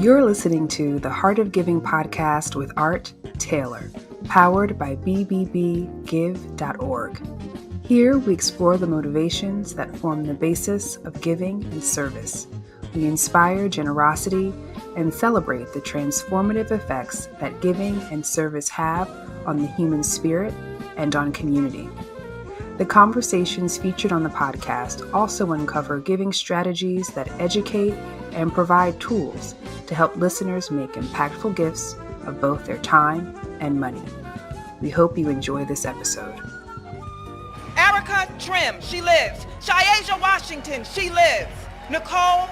You're listening to the Heart of Giving podcast with Art Taylor, powered by bbbgive.org. Here we explore the motivations that form the basis of giving and service. We inspire generosity and celebrate the transformative effects that giving and service have on the human spirit and on community. The conversations featured on the podcast also uncover giving strategies that educate and provide tools to help listeners make impactful gifts of both their time and money. We hope you enjoy this episode. Erica Trim, she lives. Shayasia Washington, she lives. Nicole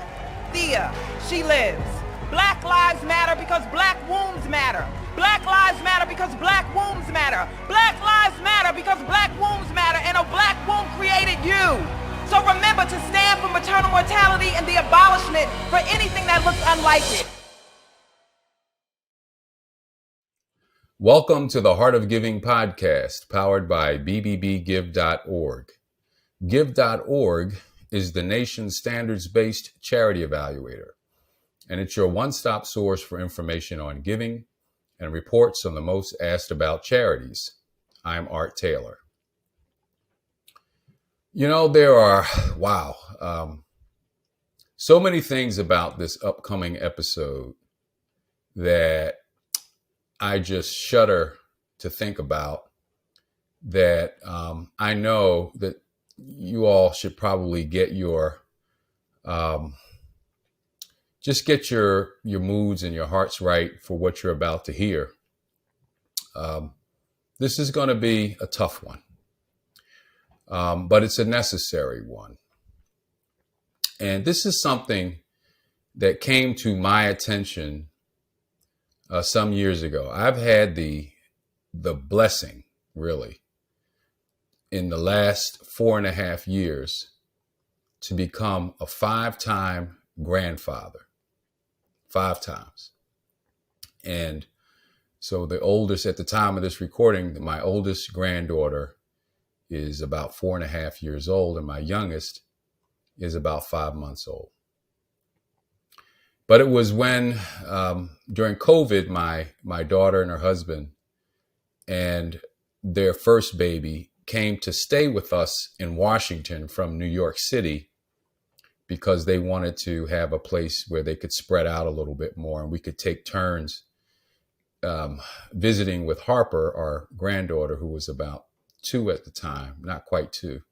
Thea, she lives. Black Lives Matter because Black wombs matter. Black Lives Matter because Black wombs matter. Black Lives Matter because Black wombs matter, and a Black womb created you. So remember to stand for maternal mortality and the abolishment for anything that looks unlike it. Welcome to the Heart of Giving podcast, powered by bbbgive.org. Give.org is the nation's standards-based charity evaluator, and it's your one-stop source for information on giving and reports on the most asked about charities. I'm Art Taylor. You know, there are, so many things about this upcoming episode that I just shudder to think about, that I know that you all should probably get your, just get your moods and your hearts right for what you're about to hear. This is going to be a tough one. But it's a necessary one. And this is something that came to my attention some years ago. I've had the blessing, really, in the last 4.5 years to become a 5-time grandfather. 5 times. And so the oldest, at the time of this recording, my oldest granddaughter is about 4.5 years old, and my youngest is about 5 months old. But it was when, during COVID, my daughter and her husband and their first baby came to stay with us in Washington from New York City, because they wanted to have a place where they could spread out a little bit more, and we could take turns visiting with Harper, our granddaughter, who was about 2 at the time, not quite 2,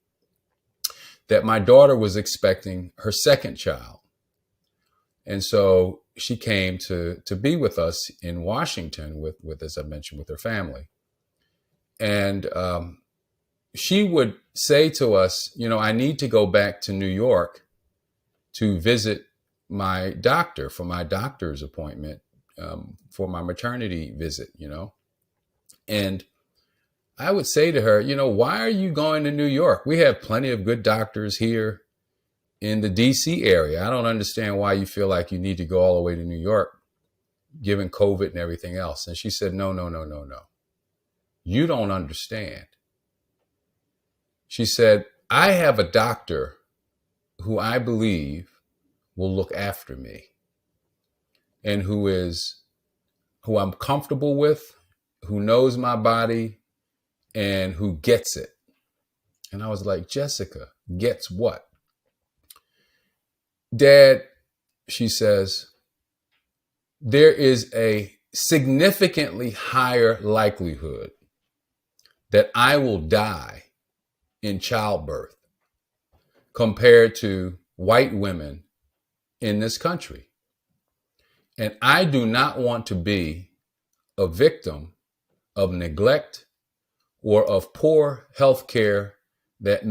that my daughter was expecting her second child. And so she came to be with us in Washington with, as I mentioned, with her family. And she would say to us, you know, I need to go back to New York to visit my doctor for my doctor's appointment, for my maternity visit, you know. And I would say to her, you know, why are you going to New York? We have plenty of good doctors here in the DC area. I don't understand why you feel like you need to go all the way to New York, given COVID and everything else. And she said, no. You don't understand. She said, I have a doctor who I believe will look after me, and who I'm comfortable with, who knows my body, and who gets it. And I was like, Jessica, gets what? Dad, she says, there is a significantly higher likelihood that I will die in childbirth compared to white women in this country. And I do not want to be a victim of neglect or of poor health care that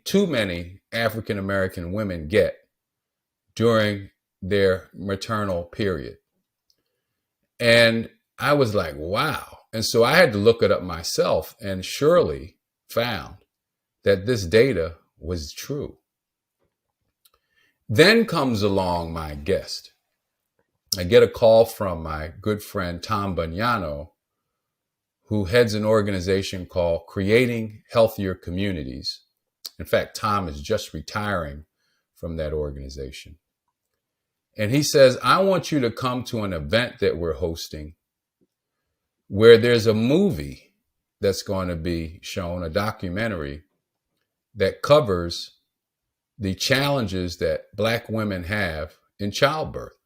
too many African American women get during their maternal period. And I was like, wow. And so I had to look it up myself, and surely found that this data was true. Then comes along my guest. I get a call from my good friend, Tom Bugnano, who heads an organization called Creating Healthier Communities. In fact, Tom is just retiring from that organization. And he says, I want you to come to an event that we're hosting where there's a movie that's going to be shown, a documentary that covers the challenges that Black women have in childbirth.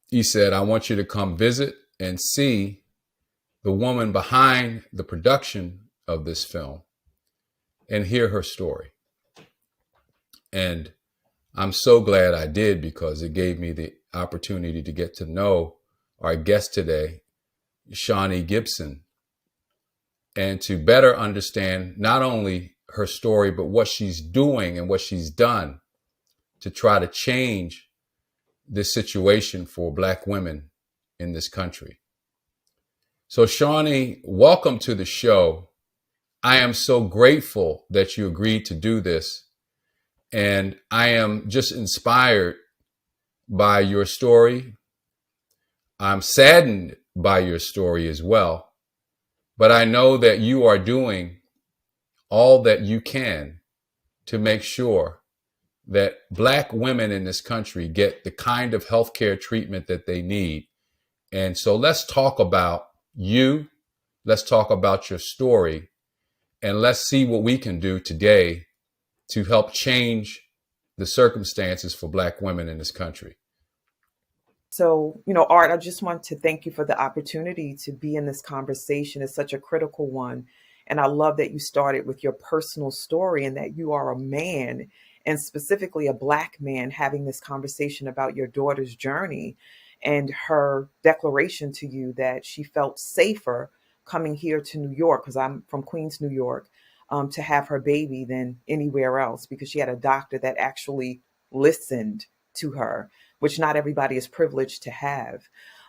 He said, I want you to come visit and see the woman behind the production of this film and hear her story. And I'm so glad I did, because it gave me the opportunity to get to know our guest today, Shawnee Gibson, and to better understand not only her story, but what she's doing and what she's done to try to change this situation for Black women in this country. So Shawnee, welcome to the show. I am so grateful that you agreed to do this. And I am just inspired by your story. I'm saddened by your story as well. But I know that you are doing all that you can to make sure that Black women in this country get the kind of healthcare treatment that they need. And so let's talk about you. Let's talk about your story. And let's see what we can do today to help change the circumstances for Black women in this country. So, Art, I just want to thank you for the opportunity to be in this conversation. It's such a critical one. And I love that you started with your personal story and that you are a man, and specifically a Black man, having this conversation about your daughter's journey and her declaration to you that she felt safer coming here to New York, because I'm from Queens, New York, to have her baby than anywhere else, because she had a doctor that actually listened to her, which not everybody is privileged to have.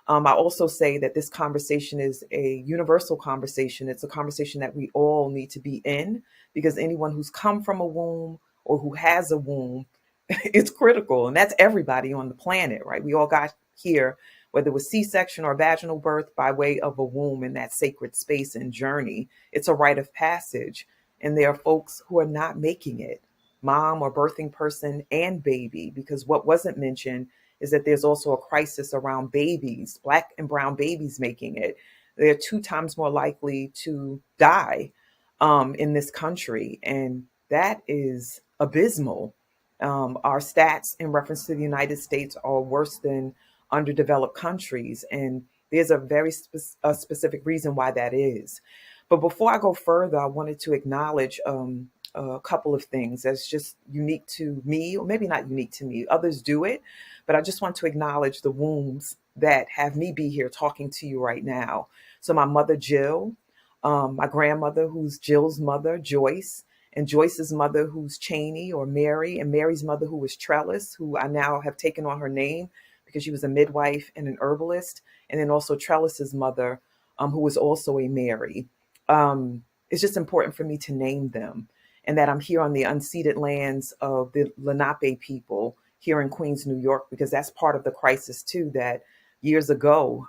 I also say that this conversation is a universal conversation. It's a conversation that we all need to be in, because anyone who's come from a womb or who has a womb, it's critical. And that's everybody on the planet, right? We all got here, whether it was C-section or vaginal birth, by way of a womb in that sacred space and journey. It's a rite of passage. And there are folks who are not making it, mom or birthing person and baby, because what wasn't mentioned is that there's also a crisis around babies, Black and brown babies making it. They're 2 times more likely to die in this country. And that is abysmal. Our stats in reference to the United States are worse than underdeveloped countries. And there's a very specific reason why that is. But before I go further, I wanted to acknowledge a couple of things that's just unique to me, or maybe not unique to me. Others do it, but I just want to acknowledge the wombs that have me be here talking to you right now. So my mother, Jill, my grandmother, who's Jill's mother, Joyce, and Joyce's mother, who's Cheney or Mary, and Mary's mother, who was Trellis, who I now have taken on her name because she was a midwife and an herbalist, and then also Trellis's mother, who was also a Mary. It's just important for me to name them, and that I'm here on the unceded lands of the Lenape people here in Queens, New York, because that's part of the crisis too, that years ago,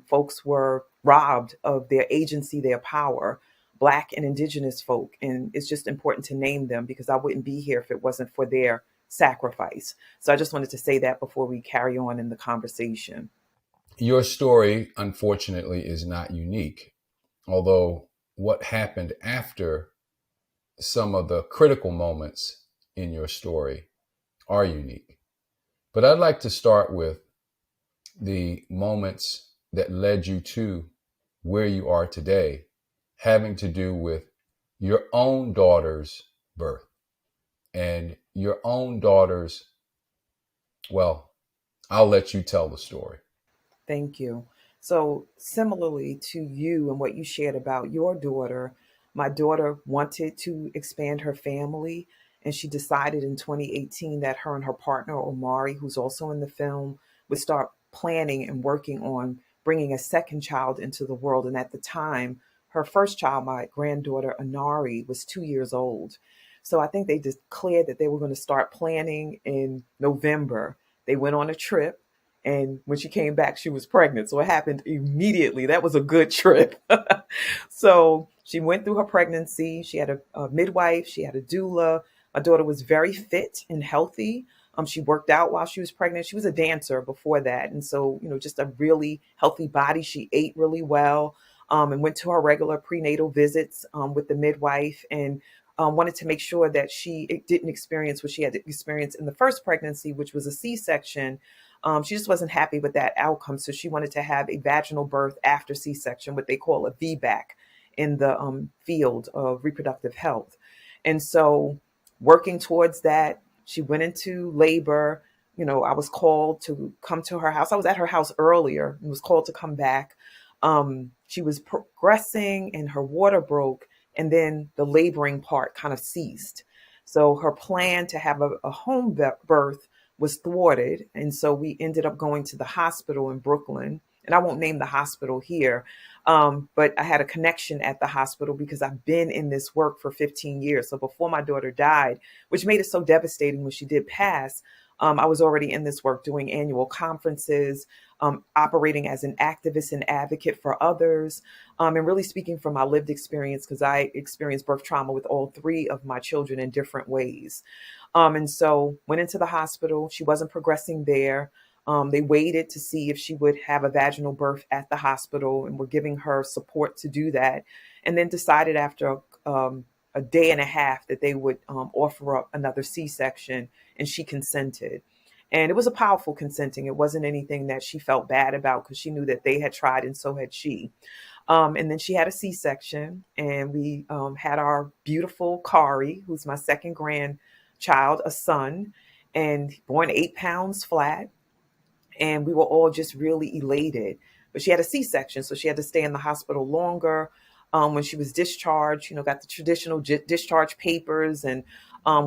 folks were robbed of their agency, their power, Black and Indigenous folk. And it's just important to name them, because I wouldn't be here if it wasn't for their sacrifice. So I just wanted to say that before we carry on in the conversation. Your story, unfortunately, is not unique, although what happened after some of the critical moments in your story are unique. But I'd like to start with the moments that led you to where you are today, having to do with your own daughter's birth and your own daughter's, well, I'll let you tell the story. Thank you. So similarly to you and what you shared about your daughter, my daughter wanted to expand her family, and she decided in 2018 that her and her partner, Omari, who's also in the film, would start planning and working on bringing a second child into the world. And at the time, her first child, my granddaughter, Anari, was 2 years old. So I think they declared that they were going to start planning in November. They went on a trip. And when she came back, she was pregnant. So it happened immediately. That was a good trip. So she went through her pregnancy. She had a midwife. She had a doula. My daughter was very fit and healthy. She worked out while she was pregnant. She was a dancer before that. And so, just a really healthy body. She ate really well, and went to her regular prenatal visits with the midwife, and wanted to make sure that she didn't experience what she had experienced in the first pregnancy, which was a C-section. She just wasn't happy with that outcome. So she wanted to have a vaginal birth after C-section, what they call a VBAC in the field of reproductive health. And so working towards that, she went into labor. I was called to come to her house. I was at her house earlier and was called to come back. She was progressing and her water broke, and then the laboring part kind of ceased. So her plan to have a home birth was thwarted. And so we ended up going to the hospital in Brooklyn. And I won't name the hospital here, but I had a connection at the hospital because I've been in this work for 15 years. So before my daughter died, which made it so devastating when she did pass, I was already in this work doing annual conferences, operating as an activist and advocate for others, and really speaking from my lived experience because I experienced birth trauma with all three of my children in different ways. And so went into the hospital. She wasn't progressing there. They waited to see if she would have a vaginal birth at the hospital and were giving her support to do that. And then decided after a day and a half that they would offer up another C-section, and she consented. And it was a powerful consenting. It wasn't anything that she felt bad about because she knew that they had tried and so had she. And then she had a C-section, and we had our beautiful Kari, who's my second grandchild, a son, and born 8 pounds flat. And we were all just really elated. But she had a C-section, so she had to stay in the hospital longer. When she was discharged, got the traditional discharge papers and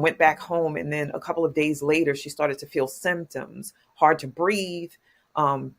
went back home. And then a couple of days later, she started to feel symptoms, hard to breathe,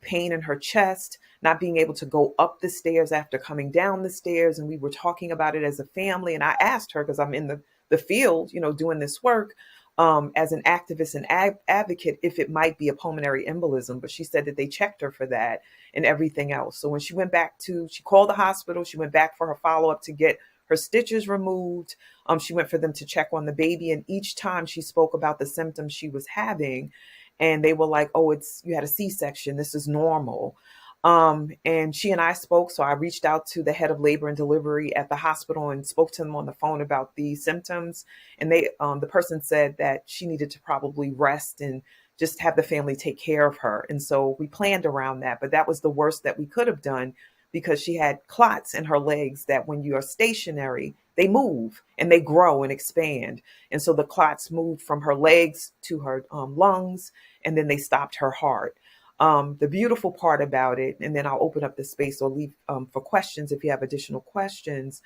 pain in her chest, not being able to go up the stairs after coming down the stairs. And we were talking about it as a family. And I asked her, because I'm in the field, doing this work, as an activist and advocate, if it might be a pulmonary embolism, but she said that they checked her for that and everything else. So when she went back she called the hospital, she went back for her follow-up to get her stitches removed. She went for them to check on the baby. And each time she spoke about the symptoms she was having, and they were like, oh, you had a C-section. This is normal. And she and I spoke. So I reached out to the head of labor and delivery at the hospital and spoke to them on the phone about the symptoms. And the person said that she needed to probably rest and just have the family take care of her. And so we planned around that, but that was the worst that we could have done because she had clots in her legs that when you are stationary, they move and they grow and expand. And so the clots moved from her legs to her lungs, and then they stopped her heart. The beautiful part about it, and then I'll open up the space or leave for questions if you have additional questions,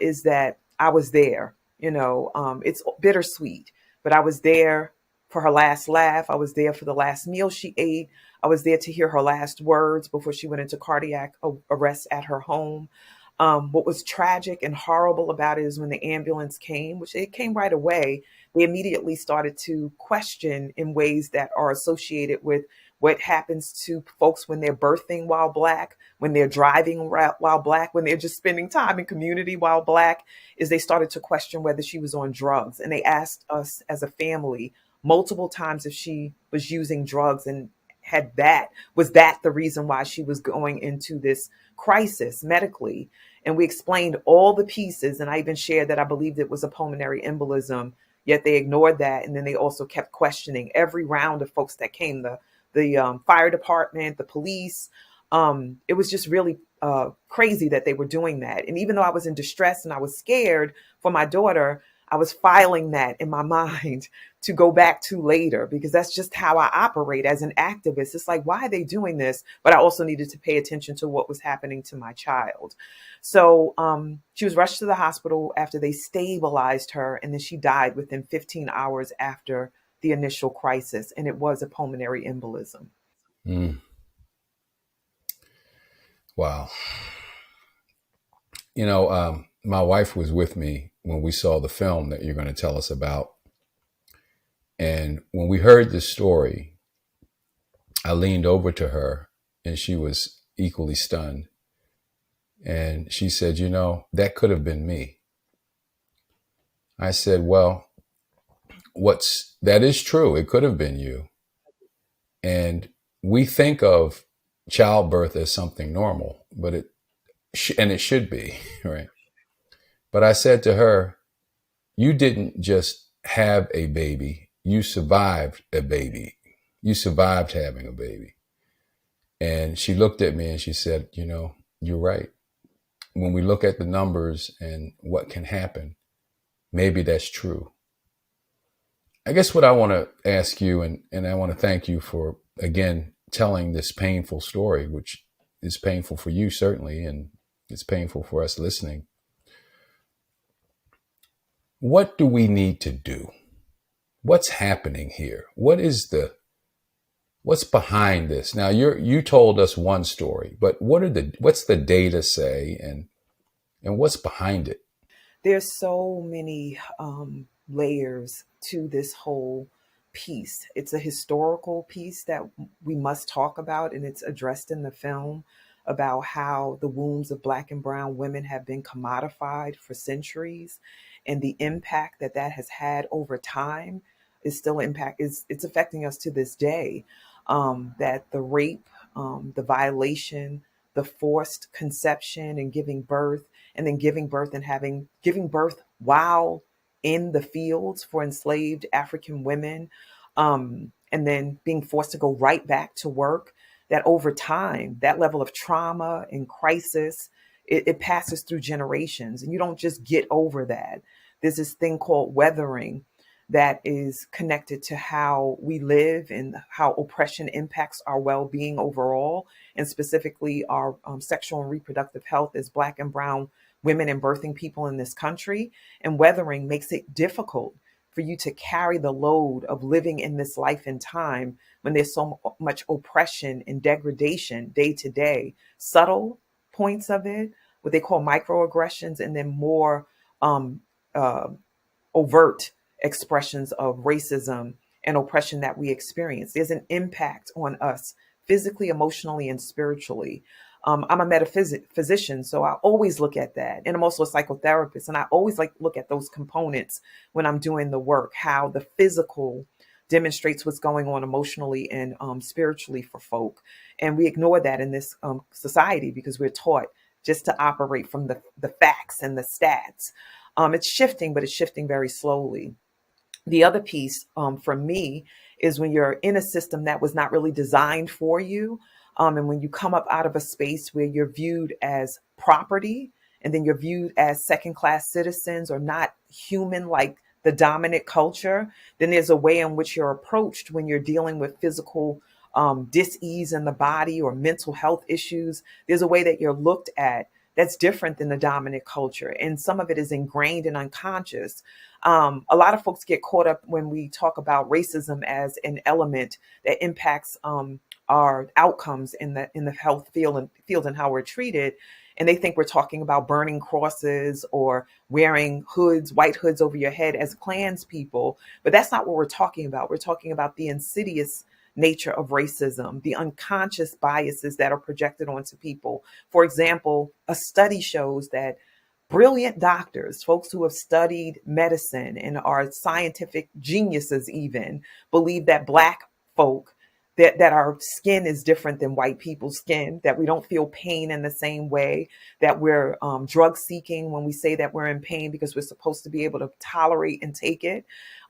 is that I was there. It's bittersweet, but I was there for her last laugh. I was there for the last meal she ate. I was there to hear her last words before she went into cardiac arrest at her home. What was tragic and horrible about it is when the ambulance came, which it came right away, they immediately started to question in ways that are associated with what happens to folks when they're birthing while Black, when they're driving while Black, when they're just spending time in community while Black, is they started to question whether she was on drugs. And they asked us as a family multiple times if she was using drugs, and was that the reason why she was going into this crisis medically? And we explained all the pieces. And I even shared that I believed it was a pulmonary embolism, yet they ignored that. And then they also kept questioning every round of folks that came, the fire department, the police. It was just really crazy that they were doing that. And even though I was in distress and I was scared for my daughter, I was filing that in my mind to go back to later, because that's just how I operate as an activist. It's like, why are they doing this? But I also needed to pay attention to what was happening to my child. So she was rushed to the hospital after they stabilized her, and then she died within 15 hours after the initial crisis, and it was a pulmonary embolism. Mm. Wow. My wife was with me when we saw the film that you're going to tell us about. And when we heard the story, I leaned over to her and she was equally stunned. And she said, that could have been me. I said, well, that is true. It could have been you. And we think of childbirth as something normal, but and it should be, right? But I said to her, you didn't just have a baby, you survived a baby. You survived having a baby. And she looked at me and she said, you're right. When we look at the numbers and what can happen, maybe that's true. I guess what I want to ask you, and I want to thank you for, again, telling this painful story, which is painful for you, certainly, and it's painful for us listening. What do we need to do? What's happening here? What's behind this? Now, you told us one story, but what's the data say, and what's behind it? There's so many layers to this whole piece. It's a historical piece that we must talk about, and it's addressed in the film about how the wombs of Black and brown women have been commodified for centuries, and the impact that that has had over time is still it's affecting us to this day. That the rape, the violation, the forced conception and giving birth, and then giving birth while in the fields for enslaved African women, and then being forced to go right back to work, that over time, that level of trauma and crisis, it passes through generations, and you don't just get over that. There's this thing called weathering that is connected to how we live and how oppression impacts our well-being overall, and specifically our sexual and reproductive health as Black and brown women and birthing people in this country. And weathering makes it difficult for you to carry the load of living in this life and time when there's so much oppression and degradation day to day. Subtle points of it, what they call microaggressions, and then more overt expressions of racism and oppression that we experience. There's an impact on us physically, emotionally, and spiritually. I'm a metaphysician, so I always look at that. And I'm also a psychotherapist, and I always look at those components when I'm doing the work, how the physical demonstrates what's going on emotionally and spiritually for folk. And we ignore that in this society because we're taught just to operate from the facts and the stats. It's shifting, but it's shifting very slowly. The other piece for me is when you're in a system that was not really designed for you. And when you come up out of a space where you're viewed as property, and then you're viewed as second-class citizens or not human like the dominant culture, then there's a way in which you're approached when you're dealing with physical dis-ease in the body or mental health issues. There's a way that you're looked at that's different than the dominant culture. And some of it is ingrained and unconscious. A lot of folks get caught up when we talk about racism as an element that impacts our outcomes in the health field and how we're treated. And they think we're talking about burning crosses or wearing hoods, white hoods over your head as Klans people. But that's not what we're talking about. We're talking about the insidious nature of racism, the unconscious biases that are projected onto people. For example, a study shows that brilliant doctors, folks who have studied medicine and are scientific geniuses even, believe that Black folk, that our skin is different than white people's skin, that we don't feel pain in the same way, that we're drug seeking when we say that we're in pain because we're supposed to be able to tolerate and take it.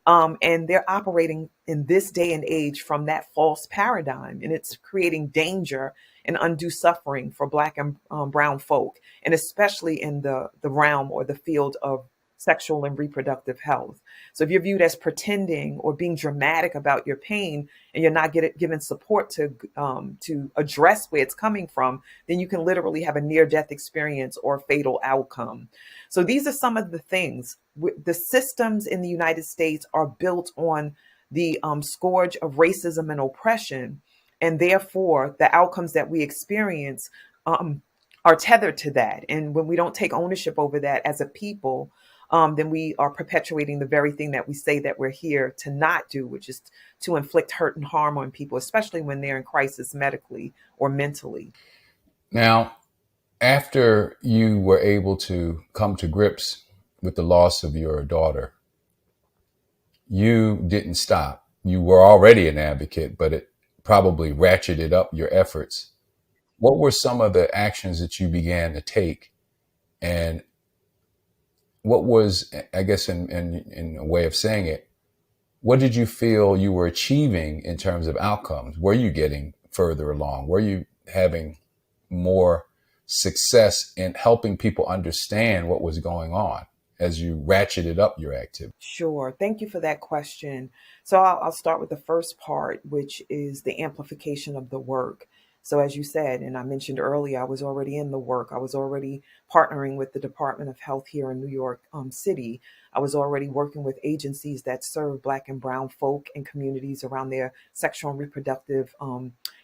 And they're operating in this day and age from that false paradigm, and it's creating danger and undue suffering for Black and brown folk, and especially in the realm or the field of sexual and reproductive health. So if you're viewed as pretending or being dramatic about your pain, and you're not given support to address where it's coming from, then you can literally have a near-death experience or fatal outcome. So these are some of the things. The systems in the United States are built on the scourge of racism and oppression, and therefore the outcomes that we experience are tethered to that. And when we don't take ownership over that as a people, then we are perpetuating the very thing that we say that we're here to not do, which is to inflict hurt and harm on people, especially when they're in crisis medically or mentally. Now, after you were able to come to grips with the loss of your daughter, you didn't stop. You were already an advocate, but it probably ratcheted up your efforts. What were some of the actions that you began to take? And what was, I guess, in a way of saying it, what did you feel you were achieving in terms of outcomes? Were you getting further along? Were you having more success in helping people understand what was going on as you ratcheted up your activity? Sure. Thank you for that question. So I'll start with the first part, which is the amplification of the work. So as you said, and I mentioned earlier, I was already in the work. I was already partnering with the Department of Health here in New York City. I was already working with agencies that serve Black and Brown folk and communities around their sexual and reproductive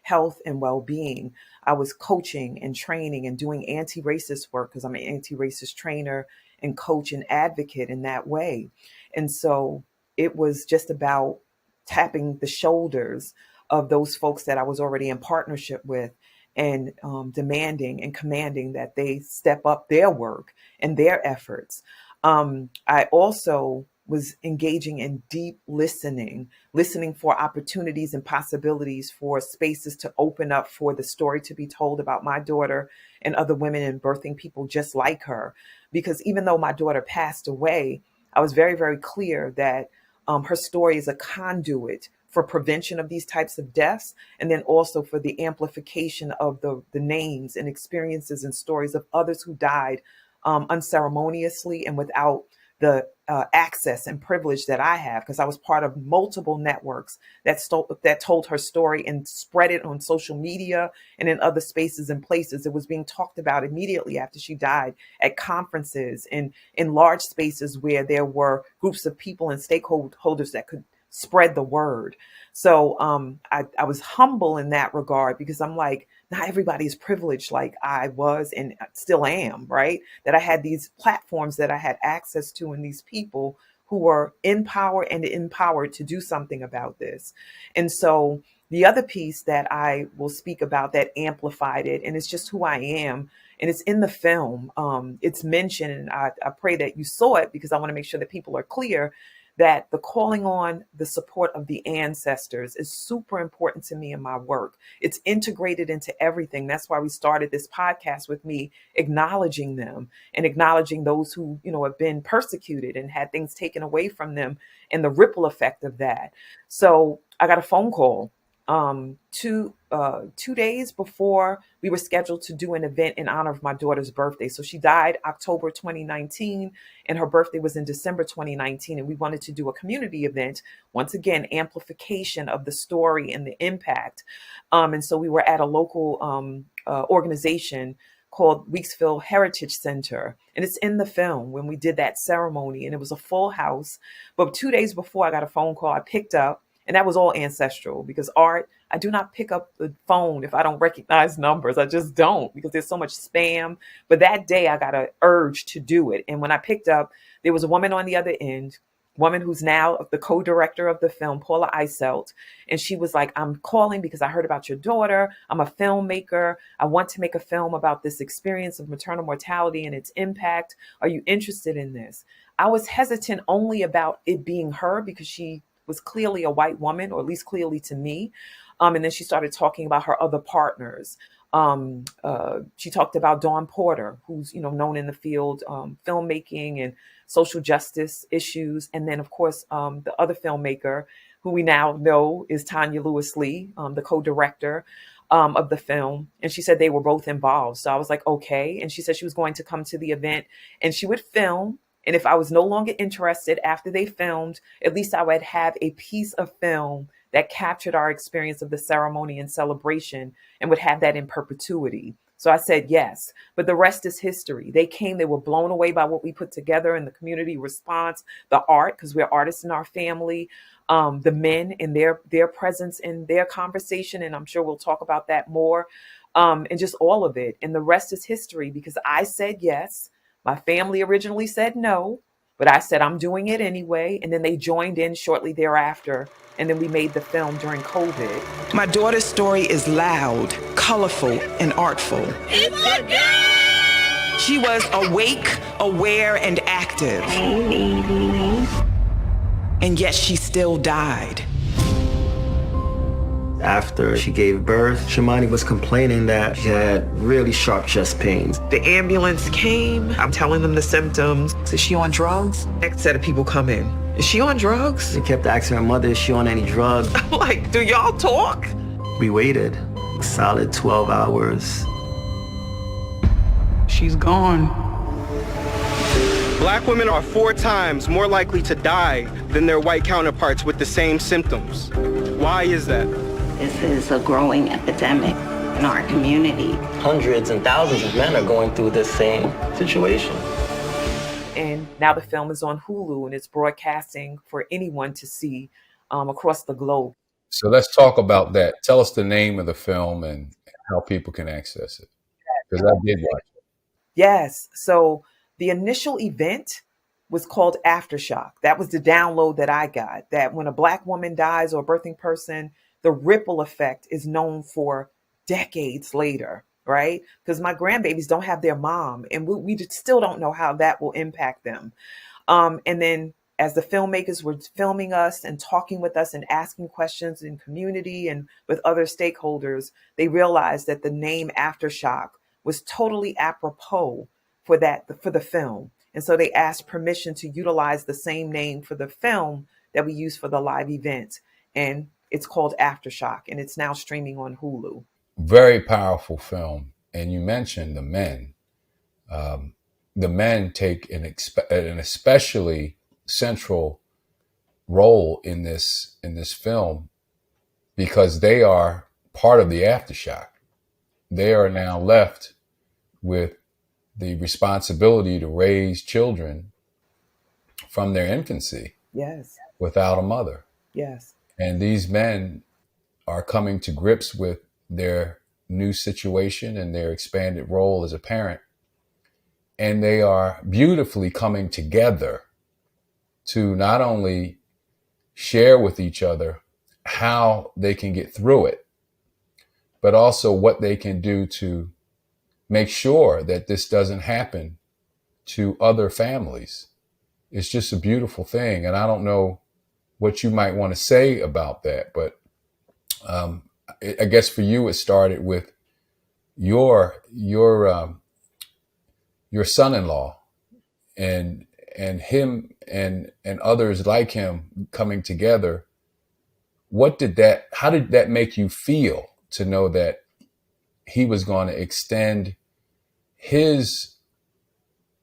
health and well-being. I was coaching and training and doing anti-racist work because I'm an anti-racist trainer and coach and advocate in that way. And so it was just about tapping the shoulders of those folks that I was already in partnership with and demanding and commanding that they step up their work and their efforts. I also was engaging in deep listening for opportunities and possibilities for spaces to open up for the story to be told about my daughter and other women and birthing people just like her. Because even though my daughter passed away, I was very, very clear that her story is a conduit for prevention of these types of deaths, and then also for the amplification of the names and experiences and stories of others who died unceremoniously and without the access and privilege that I have, because I was part of multiple networks that told her story and spread it on social media and in other spaces and places. It was being talked about immediately after she died at conferences and in large spaces where there were groups of people and stakeholders that could spread the word. So I was humble in that regard, because I'm like, not everybody is privileged like I was and still am, right? That I had these platforms that I had access to, and these people who were in power and empowered to do something about this. And so the other piece that I will speak about that amplified it, and it's just who I am, and it's in the film. It's mentioned, and I pray that you saw it, because I want to make sure that people are clear that the calling on the support of the ancestors is super important to me in my work. It's integrated into everything. That's why we started this podcast with me acknowledging them and acknowledging those who, have been persecuted and had things taken away from them and the ripple effect of that. So I got a phone call 2 days before we were scheduled to do an event in honor of my daughter's birthday. So she died October 2019 and her birthday was in December 2019. And we wanted to do a community event, once again, amplification of the story and the impact. And so we were at a local organization called Weeksville Heritage Center. And it's in the film when we did that ceremony, and it was a full house. But 2 days before, I got a phone call. I picked up. And that was all ancestral, because Art, I do not pick up the phone if I don't recognize numbers. I just don't, because there's so much spam. But that day I got an urge to do it. And when I picked up, there was a woman on the other end, woman who's now the co-director of the film, Paula Eiselt. And she was like, I'm calling because I heard about your daughter. I'm a filmmaker. I want to make a film about this experience of maternal mortality and its impact. Are you interested in this? I was hesitant only about it being her, because she was clearly a white woman, or at least clearly to me. And then she started talking about her other partners. She talked about Dawn Porter, who's known in the field, filmmaking and social justice issues. And then, of course, the other filmmaker who we now know is Tanya Lewis Lee, the co-director of the film. And she said they were both involved. So I was like, okay. And she said she was going to come to the event and she would film. And if I was no longer interested after they filmed, at least I would have a piece of film that captured our experience of the ceremony and celebration and would have that in perpetuity. So I said yes, but the rest is history. They came, they were blown away by what we put together and the community response, the art, because we're artists in our family, the men and their presence in their conversation. And I'm sure we'll talk about that more, and just all of it. And the rest is history, because I said yes. My family originally said no, but I said, I'm doing it anyway. And then they joined in shortly thereafter. And then we made the film during COVID. My daughter's story is loud, colorful, and artful. It's a girl! She was awake, aware, and active. and yet she still died. After she gave birth, Shawnee was complaining that she had really sharp chest pains. The ambulance came. I'm telling them the symptoms. Is she on drugs? Next set of people come in. Is she on drugs? They kept asking her mother, is she on any drugs? I'm like, do y'all talk? We waited a solid 12 hours. She's gone. Black women are 4 times more likely to die than their white counterparts with the same symptoms. Why is that? This is a growing epidemic in our community. Hundreds and thousands of men are going through this same situation. And now the film is on Hulu and it's broadcasting for anyone to see across the globe. So let's talk about that. Tell us the name of the film and how people can access it. Because I did watch it. Yes. So the initial event was called Aftershock. That was the download that I got, that when a Black woman dies or a birthing person, the ripple effect is known for decades later, right? Because my grandbabies don't have their mom, and we still don't know how that will impact them. And then as the filmmakers were filming us and talking with us and asking questions in community and with other stakeholders, they realized that the name Aftershock was totally apropos for the film. And so they asked permission to utilize the same name for the film that we use for the live event. And it's called Aftershock, and it's now streaming on Hulu. Very powerful film. And you mentioned the men. The men take an especially central role in this film because they are part of the aftershock. They are now left with the responsibility to raise children from their infancy. Yes. Without a mother. Yes. And these men are coming to grips with their new situation and their expanded role as a parent. And they are beautifully coming together to not only share with each other how they can get through it, but also what they can do to make sure that this doesn't happen to other families. It's just a beautiful thing. And I don't know what you might want to say about that, but I guess for you, it started with your son-in-law and him and others like him coming together. How did that make you feel to know that he was going to extend his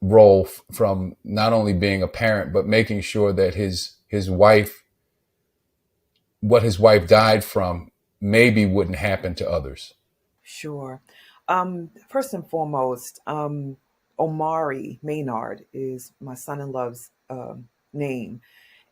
role from not only being a parent, but making sure that his wife, what his wife died from, maybe wouldn't happen to others? Sure. First and foremost, Omari Maynard is my son-in-law's name,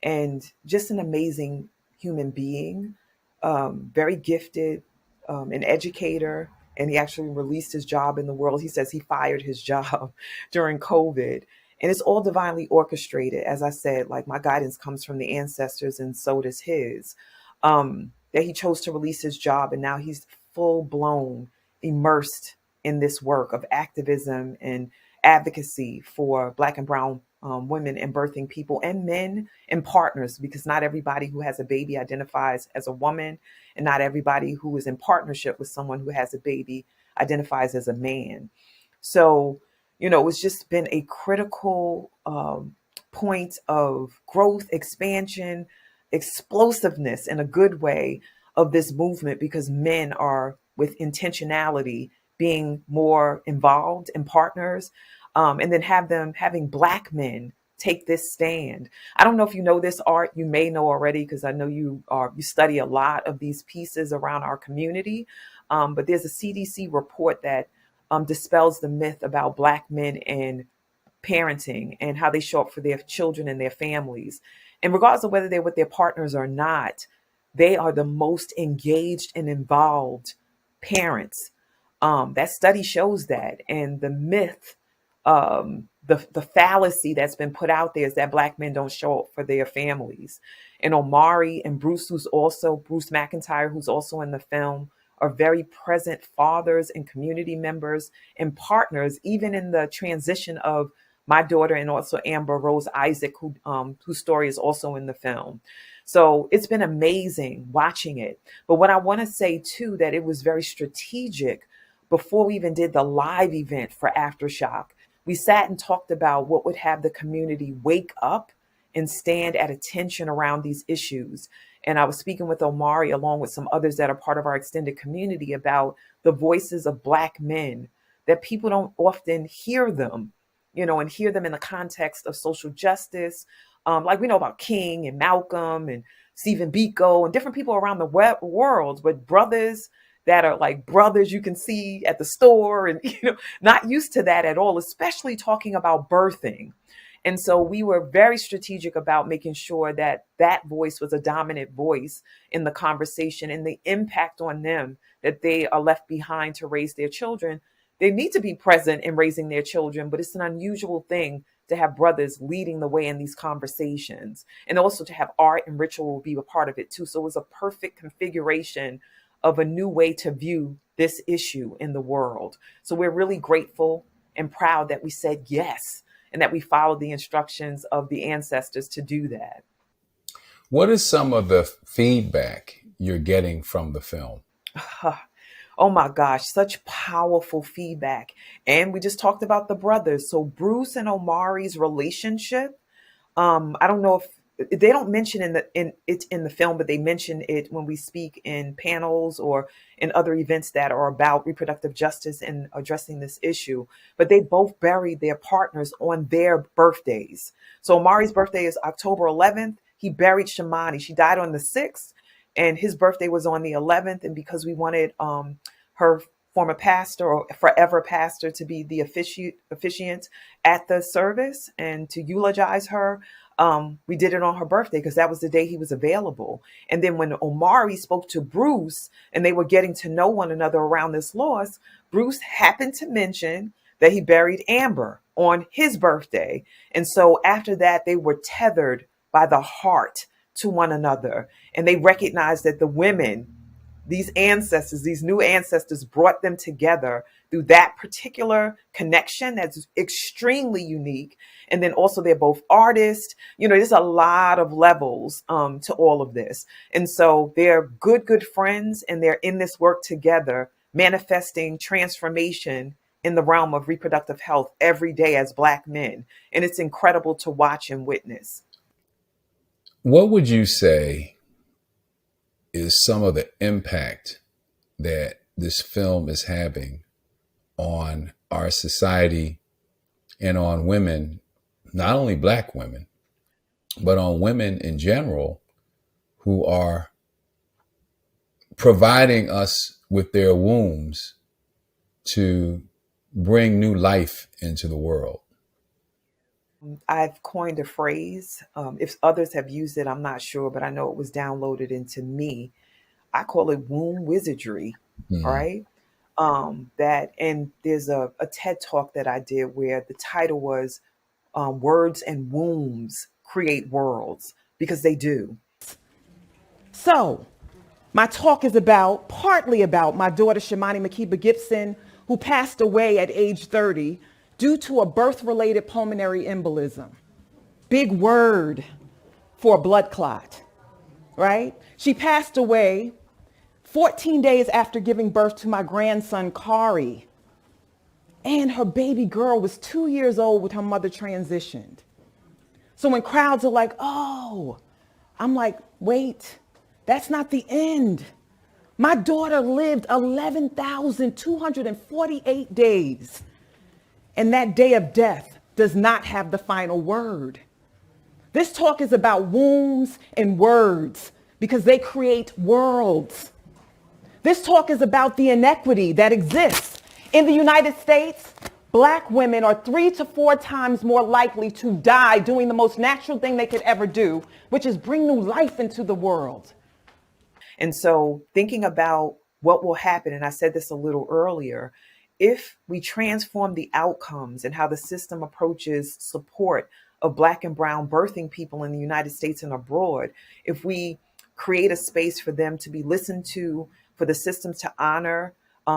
and just an amazing human being, very gifted, an educator, and he actually released his job in the world. He says he fired his job during COVID, and it's all divinely orchestrated. As I said, like my guidance comes from the ancestors, and so does his. That he chose to release his job, and now he's full blown immersed in this work of activism and advocacy for Black and brown women and birthing people and men and partners, because not everybody who has a baby identifies as a woman, and not everybody who is in partnership with someone who has a baby identifies as a man. So, it's just been a critical point of growth, expansion, explosiveness in a good way of this movement, because men are, with intentionality, being more involved in partners, and then having Black men take this stand. I don't know if you know this, Art. You may know already, because I know you study a lot of these pieces around our community. But there's a CDC report that dispels the myth about Black men and parenting and how they show up for their children and their families. And regardless of whether they're with their partners or not, they are the most engaged and involved parents. That study shows that. And the myth, the fallacy that's been put out there is that Black men don't show up for their families. And Omari and Bruce McIntyre, who's also in the film, are very present fathers and community members and partners, even in the transition of my daughter, and also Amber Rose Isaac, whose story is also in the film. So it's been amazing watching it. But what I want to say too, that it was very strategic before we even did the live event for Aftershock. We sat and talked about what would have the community wake up and stand at attention around these issues. And I was speaking with Omari, along with some others that are part of our extended community, about the voices of Black men, that people don't often hear them, and hear them in the context of social justice. Like we know about King and Malcolm and Stephen Biko and different people around the world, but brothers that are like brothers you can see at the store, and not used to that at all, especially talking about birthing. And so we were very strategic about making sure that that voice was a dominant voice in the conversation, and the impact on them, that they are left behind to raise their children. They need to be present in raising their children, but it's an unusual thing to have brothers leading the way in these conversations, and also to have art and ritual be a part of it too. So it was a perfect configuration of a new way to view this issue in the world. So we're really grateful and proud that we said yes, and that we followed the instructions of the ancestors to do that. What is some of the feedback you're getting from the film? Oh my gosh, such powerful feedback. And we just talked about the brothers. So Bruce and Omari's relationship, I don't know if they don't mention it in the film, but they mention it when we speak in panels or in other events that are about reproductive justice and addressing this issue. But they both buried their partners on their birthdays. So Omari's birthday is October 11th. He buried Shamani. She died on the 6th, and his birthday was on the 11th. And because we wanted her former pastor or forever pastor to be the officiant at the service and to eulogize her, we did it on her birthday because that was the day he was available. And then when Omari spoke to Bruce and they were getting to know one another around this loss, Bruce happened to mention that he buried Amber on his birthday. And so after that, they were tethered by the heart to one another. And they recognized that the women, these ancestors, these new ancestors, brought them together through that particular connection that's extremely unique. And then also they're both artists. There's a lot of levels to all of this. And so they're good friends, and they're in this work together, manifesting transformation in the realm of reproductive health every day as Black men. And it's incredible to watch and witness. What would you say is some of the impact that this film is having on our society and on women, not only Black women, but on women in general, who are providing us with their wombs to bring new life into the world? I've coined a phrase. If others have used it, I'm not sure, but I know it was downloaded into me. I call it womb wizardry, right? And there's a TED talk that I did where the title was Words and Wombs Create Worlds, because they do. So, my talk is partly about my daughter, Shawnee Benton Gibson, who passed away at age 30 due to a birth-related pulmonary embolism. Big word for a blood clot, right? She passed away 14 days after giving birth to my grandson, Kari. And her baby girl was 2 years old when her mother transitioned. So when crowds are like, oh, I'm like, wait, that's not the end. My daughter lived 11,248 days. And that day of death does not have the final word. This talk is about wombs and words because they create worlds. This talk is about the inequity that exists. In the United States, Black women are 3 to 4 times more likely to die doing the most natural thing they could ever do, which is bring new life into the world. And so thinking about what will happen, and I said this a little earlier, if we transform the outcomes and how the system approaches support of Black and brown birthing people in the United States and abroad, if we create a space for them to be listened to, for the systems to honor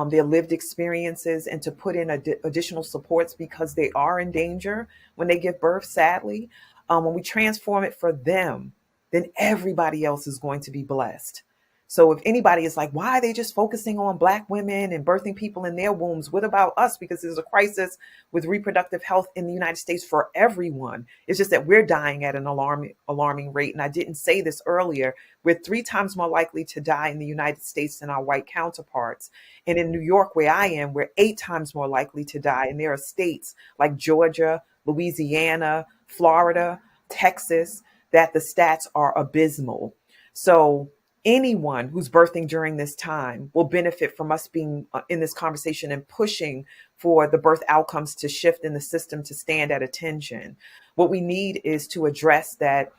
their lived experiences, and to put in additional supports because they are in danger when they give birth, sadly. When we transform it for them, then everybody else is going to be blessed. So if anybody is like, why are they just focusing on Black women and birthing people in their wombs? What about us? Because there's a crisis with reproductive health in the United States for everyone. It's just that we're dying at an alarming rate. And I didn't say this earlier. We're 3 times more likely to die in the United States than our white counterparts. And in New York, where I am, we're 8 times more likely to die. And there are states like Georgia, Louisiana, Florida, Texas, that the stats are abysmal. So anyone who's birthing during this time will benefit from us being in this conversation and pushing for the birth outcomes to shift in the system to stand at attention. What we need is to address that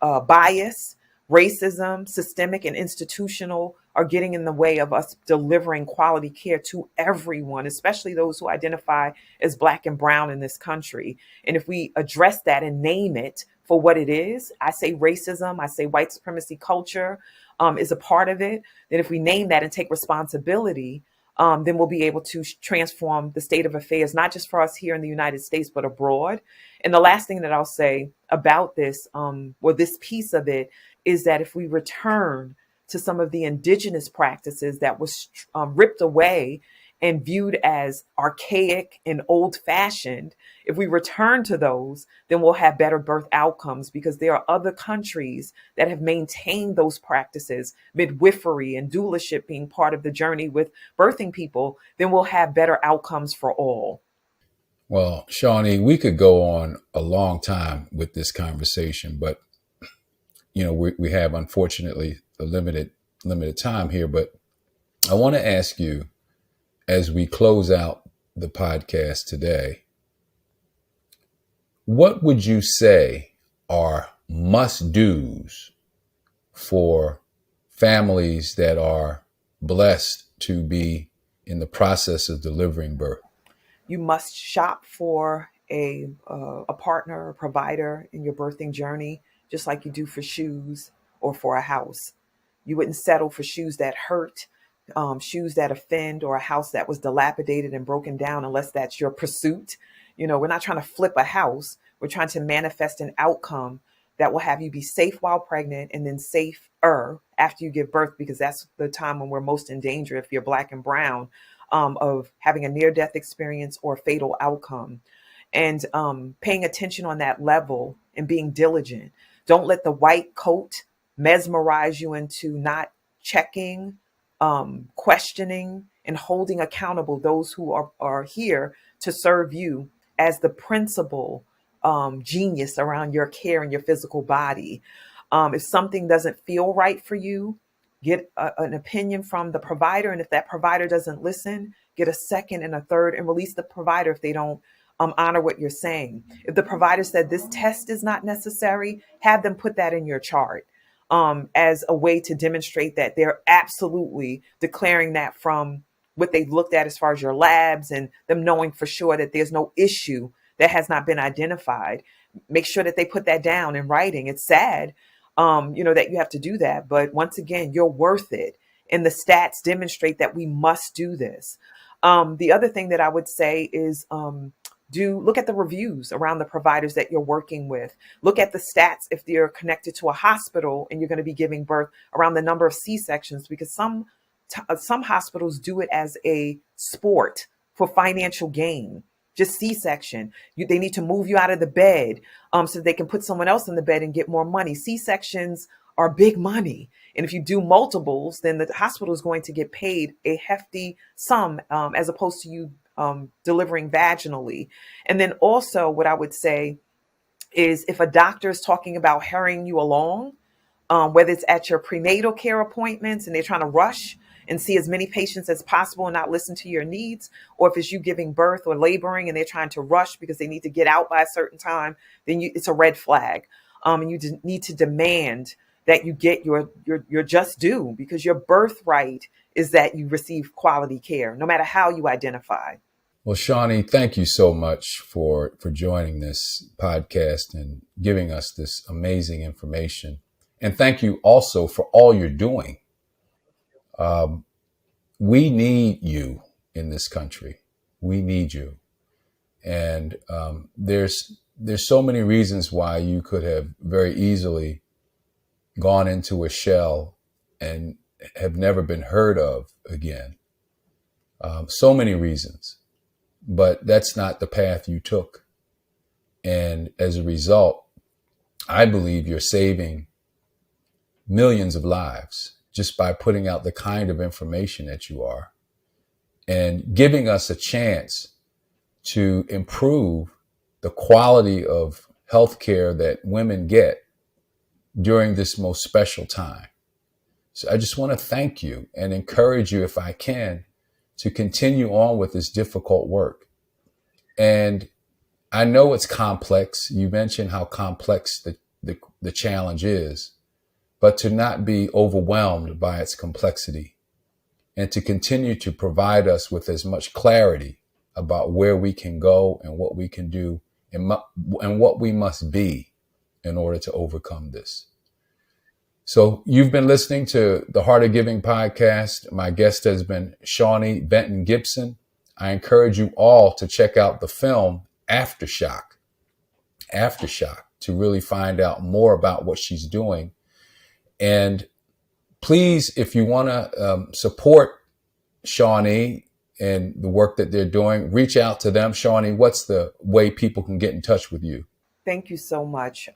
bias, racism, systemic and institutional, are getting in the way of us delivering quality care to everyone, especially those who identify as Black and brown in this country. And if we address that and name it for what it is, I say racism, I say white supremacy culture is a part of it. Then if we name that and take responsibility, then we'll be able to transform the state of affairs, not just for us here in the United States, but abroad. And the last thing that I'll say about this, or this piece of it, is that if we return to some of the indigenous practices that was ripped away and viewed as archaic and old-fashioned, if we return to those, then we'll have better birth outcomes, because there are other countries that have maintained those practices, midwifery and doulaship being part of the journey with birthing people, then we'll have better outcomes for all. Well, Shawnee, we could go on a long time with this conversation, but we have, unfortunately, a limited time here. But I want to ask you, as we close out the podcast today, what would you say are must-dos for families that are blessed to be in the process of delivering birth? You must shop for a partner, a provider in your birthing journey, just like you do for shoes or for a house. You wouldn't settle for shoes that hurt, shoes that offend, or a house that was dilapidated and broken down, unless that's your pursuit. We're not trying to flip a house. We're trying to manifest an outcome that will have you be safe while pregnant, and then safer after you give birth, because that's the time when we're most in danger, if you're Black and brown, of having a near-death experience or fatal outcome. And paying attention on that level and being diligent. Don't let the white coat mesmerize you into not checking, questioning, and holding accountable those who are here to serve you as the principal genius around your care and your physical body. If something doesn't feel right for you, get an opinion from the provider. And if that provider doesn't listen, get a second and a third, and release the provider if they don't honor what you're saying. If the provider said this test is not necessary, have them put that in your chart as a way to demonstrate that they're absolutely declaring that from what they've looked at as far as your labs, and them knowing for sure that there's no issue that has not been identified. Make sure that they put that down in writing. It's sad, that you have to do that. But once again, you're worth it. And the stats demonstrate that we must do this. The other thing that I would say is look at the reviews around the providers that you're working with. Look at the stats if they're connected to a hospital and you're going to be giving birth, around the number of C-sections, because some hospitals do it as a sport for financial gain. Just C-section. They need to move you out of the bed so they can put someone else in the bed and get more money. C-sections are big money. And if you do multiples, then the hospital is going to get paid a hefty sum as opposed to you delivering vaginally. And then also what I would say is, if a doctor is talking about hurrying you along, whether it's at your prenatal care appointments and they're trying to rush and see as many patients as possible and not listen to your needs, or if it's you giving birth or laboring and they're trying to rush because they need to get out by a certain time, then it's a red flag. And you need to demand that you get your just due, because your birthright is that you receive quality care, no matter how you identify. Well, Shawnee, thank you so much for joining this podcast and giving us this amazing information. And thank you also for all you're doing. we need you in this country. We need you. And there's so many reasons why you could have very easily gone into a shell and have never been heard of again. So many reasons, but that's not the path you took. And as a result, I believe you're saving millions of lives just by putting out the kind of information that you are and giving us a chance to improve the quality of healthcare that women get during this most special time. So I just want to thank you and encourage you, if I can, to continue on with this difficult work. And I know it's complex. You mentioned how complex the challenge is, but to not be overwhelmed by its complexity and to continue to provide us with as much clarity about where we can go and what we can do and what we must be in order to overcome this. So you've been listening to the Heart of Giving podcast. My guest has been Shawnee Benton Gibson. I encourage you all to check out the film Aftershock, to really find out more about what she's doing. And please, if you want to support Shawnee and the work that they're doing, reach out to them. Shawnee, what's the way people can get in touch with you? Thank you so much.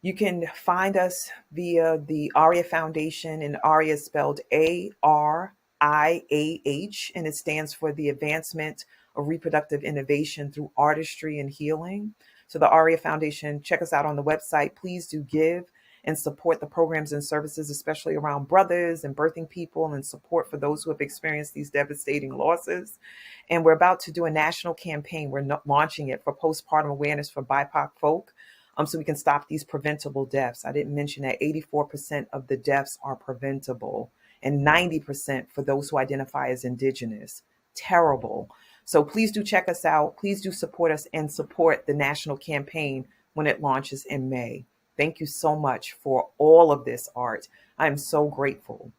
You can find us via the ARIAH Foundation, and ARIAH is spelled ARIAH, and it stands for the Advancement of Reproductive Innovation through Artistry and Healing. So the ARIAH Foundation, check us out on the website. Please do give and support the programs and services, especially around brothers and birthing people, and support for those who have experienced these devastating losses. And we're about to do a national campaign. We're launching it for postpartum awareness for BIPOC folk, so we can stop these preventable deaths. I didn't mention that 84% of the deaths are preventable and 90% for those who identify as indigenous. Terrible. So please do check us out. Please do support us and support the national campaign when it launches in May. Thank you so much for all of this, Art. I'm so grateful.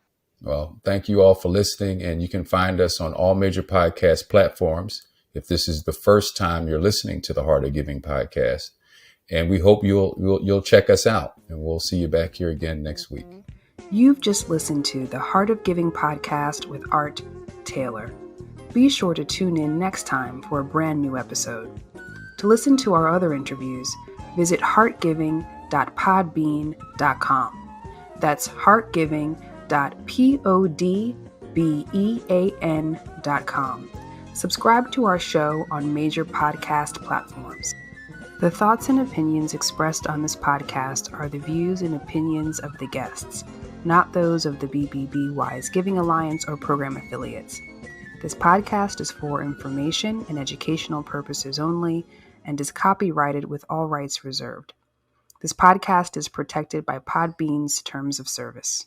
Well, thank you all for listening, and you can find us on all major podcast platforms if this is the first time you're listening to the Heart of Giving podcast. And we hope you'll check us out, and we'll see you back here again next week. You've just listened to the Heart of Giving podcast with Art Taylor. Be sure to tune in next time for a brand new episode. To listen to our other interviews, visit heartgiving.podbean.com. That's heartgiving.podbean.com. Subscribe to our show on major podcast platforms. The thoughts and opinions expressed on this podcast are the views and opinions of the guests, not those of the BBB Giving Alliance or program affiliates. This podcast is for information and educational purposes only and is copyrighted with all rights reserved. This podcast is protected by Podbean's terms of service.